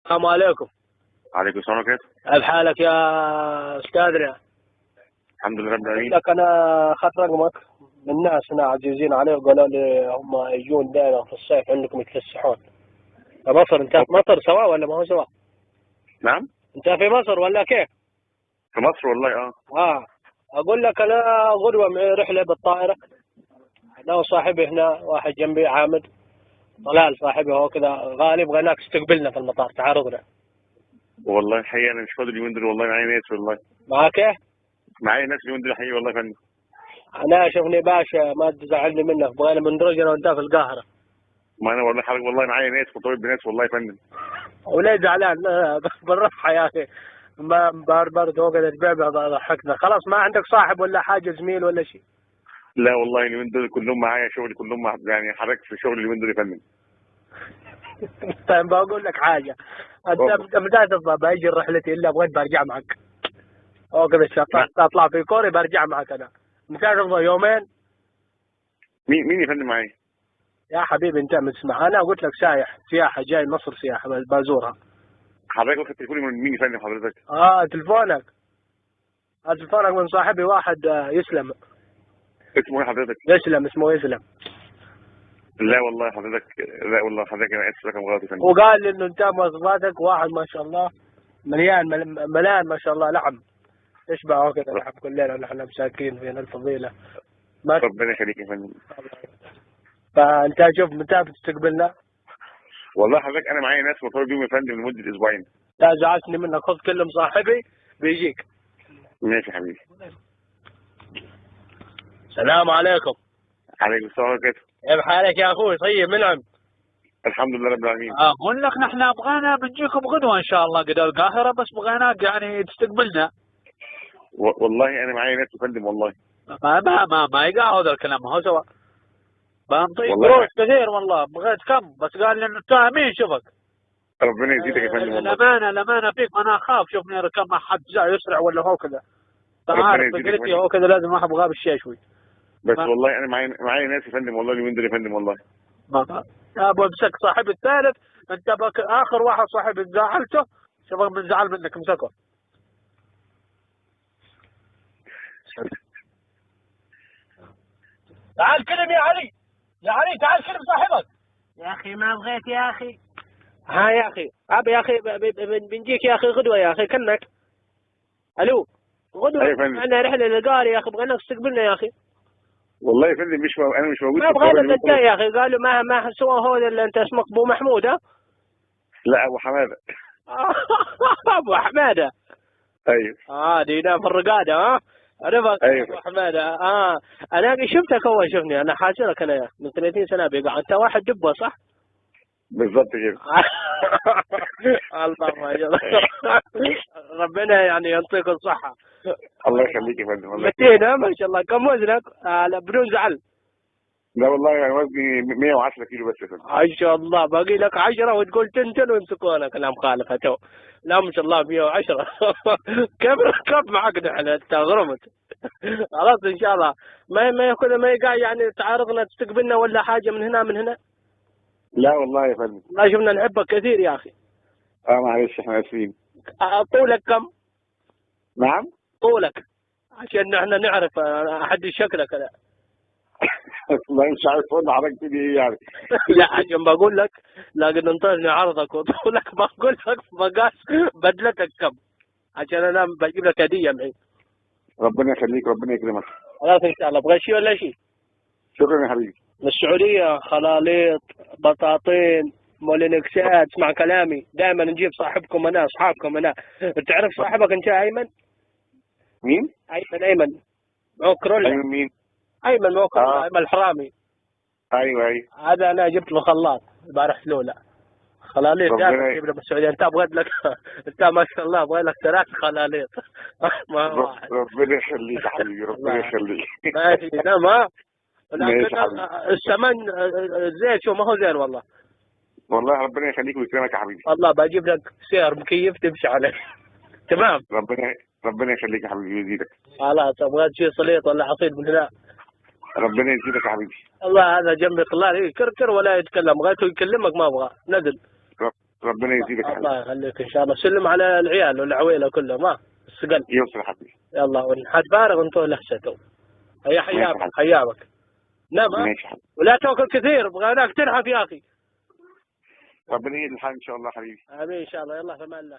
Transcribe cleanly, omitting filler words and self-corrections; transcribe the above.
السلام عليكم. عليكم السلام ورحمة الله. كيف حالك يا استاذنا؟ الحمد لله رب العالمين. لك انا اخذت رقمك من ناس هنا عزيزين علي وقالوا لي هم يجون دائما في الصيف عندكم يتفسحون. في مصر، انت في مصر سوا ولا ما هو سوا؟ نعم. انت في مصر ولا كيف؟ في مصر والله. اقول لك انا غدوه معي رحله بالطائره، انا وصاحبي هنا واحد جنبي عامد طلال صاحبي هو كذا غالي، بغيناك تستقبلنا في المطار تعارضنا. والله الحقيقة أنا مش فاضي اليومين دول، والله معايا ناس، والله معاك ايه؟ معايا ناس اليومين دول حقيقي والله يا فندم. انا شوفني باشا ما تزعلني منك، بغينا بندرج انا وانت في القاهره. ما أنا والله حضرتك والله معايا ناس مرتبط بناس والله يا فندم. وليه زعلان؟ بالراحه يا اخي، ما برد وقت البيع ضحكنا. خلاص ما عندك صاحب ولا حاجه زميل ولا شيء؟ لا والله اليومين دول كلهم معايا شغل، كلهم يعني حضرتك في شغل اليومين دول يا فندم. طيب بقول لك حاجه، انت متى تفضى باجي رحلتي الا بغيت برجع معك. هو كذا نعم. اطلع في كوري برجع معك انا. متى تفضى يومين؟ مين يا فندم معايا؟ يا حبيبي انت مسمع، انا قلت لك سياحه جاي مصر سياحه بزورها. حضرتك واخد تليفوني من مين يا فندم حضرتك؟ تلفونك، تلفونك من صاحبي واحد يسلم. اسمه ايه حضرتك؟ يسلم، اسمه يسلم. لا والله حضرتك، لا والله حضرتك انا اسف، رقم غلط يا فندم. وقال لي انه انت مواصفاتك واحد ما شاء الله مليان ملان ما شاء الله لحم، تشبعه كذا لحم كلنا ونحن مساكين فينا الفضيله. ما ربنا يخليك يا فندم. فانت شوف متى بتستقبلنا؟ والله حضرتك انا معايا ناس مرتبط بيهم يا فندم لمده اسبوعين. لا زعلتني منك، خذ كلم صاحبي بيجيك. ماشي يا حبيبي. السلام عليكم. عليكم السلام ورحمة الله. كيف حالك يا اخوي؟ طيب منعم. الحمد لله رب العالمين. اقول لك نحن بغينا بنجيكم غدوه ان شاء الله قد القاهره، بس بغيناك يعني تستقبلنا. والله انا معايا ناس يا فندم والله. ما يقع هذا الكلام، ما هو سوا بنطيق والله قروش كثير والله. بغيت كم بس قال لي انه مين شوفك. ربنا يزيدك يا فندم والله. الامانه فيك، انا اخاف شوفني ركب مع حد يسرع ولا هو كذا. ربنا تعرف يزيدك يا فكرتي فندم. هو كذا، لازم واحد بغاب الشيء شوي. بس والله انا معايا ناس يا فندم والله اليومين دول يا فندم والله. ما يا ابو امسك صاحبي الثالث، انت بك اخر واحد صاحبي زعلته، شوفك من زعل منك امسكه. تعال كلم يا علي، يا علي تعال كلم صاحبك. يا أخي ما بغيت يا أخي. ها يا اخي يا اخي بنجيك يا اخي غدوه يا اخي كنك. الو غدوه. أيوة يا فندم. عندنا رحله للقاري يا اخي، بغيناك تستقبلنا يا اخي. والله يا فندم انا مش موجود ما في القاهرة بغينا اليومين انت دول. يا اخي، قالوا ما سوى هو اللي انت اسمك ابو محمود. ها لا ابو حماده. ابو حماده. ايوه. دينا في الرقاده. عرفك أيوة. ابو حماده. انا شفتك اول شفني، انا حاسرك انا من 30 سنه بيقع، انت واحد دبه صح؟ بالظبط كده. الله ما يجزاك. ربنا يعني يعطيك الصحه. الله يخليك يا فندم. الله متين ما شاء الله. كم وزنك؟ لا بدون زعل. لا والله يعني وزني 110 كيلو بس يا فندم. ما شاء الله، باقي لك 10 وتقول تنتن ويمسكونك. لا مخالفه تو. لا ما شاء الله 110. كيف معك نحن؟ انت غرمت. خلاص ان شاء الله ما يكون ما يقع يعني تعارضنا تستقبلنا ولا حاجه من هنا من هنا. لا والله يا فندم. لا شفنا نحبك كثير يا اخي. معلش احنا اسفين. طولك كم؟ نعم. طولك عشان نحن نعرف احد شكلك انا. والله مش عارف اقول حضرتك تقول ايه يعني. لا عشان بقول لك لكن انطرني عرضك وطولك، بقول لك مقاس بدلتك كم عشان انا بجيب لك هديه معي. ربنا يخليك، ربنا يكرمك. خلاص ان شاء الله. ابغى شيء ولا شيء؟ شكرا يا حبيبي. من السعوديه خلاليط بطاطين مولينكسات. اسمع كلامي، دائما نجيب صاحبكم انا اصحابكم انا. تعرف صاحبك انت ايمن؟ مين؟ ايمن معه كرولا. ايمن مين؟ ايمن معه كرولا. ايمن الحرامي. ايوه. هذا انا جبت له خلاط البارح لولا خلاليط. دائما نجيب له من السعوديه. انت ابغى لك انت ما شاء الله ابغى لك 3 خلاليط. ما واحد. ربنا يخليك يا حبيبي، ربنا يخليك. ماشي نعم. ماشي لكن يا حبيبي. الثمن الزيت شو ما هو زين والله. والله ربنا يخليك ويكرمك يا حبيبي. الله بجيب لك سير مكيف تمشي عليه. تمام. ربنا يخليك يا حبيبي ويزيدك. خلاص ابغى شيء سليط ولا عصير من هنا. ربنا يزيدك يا حبيبي. الله هذا جنبي طلال يكركر ولا يتكلم، بغيته يكلمك ما ابغى نزل. ربنا يزيدك يا حبيبي. الله يخليك ان شاء الله. سلم على العيال والعويله كلهم ها السقل. يوصل يا حبيبي. يلا ونحد فارغ انتو لهسته. هيا حيابك حيابك. نعم ها؟ ماشي يا حبيبي. ولا تاكل كثير بغيناك تنحف يا اخي. ربنا يهدي الحال ان شاء الله يا حبيبي. امين ان شاء الله. يلا في امان الله.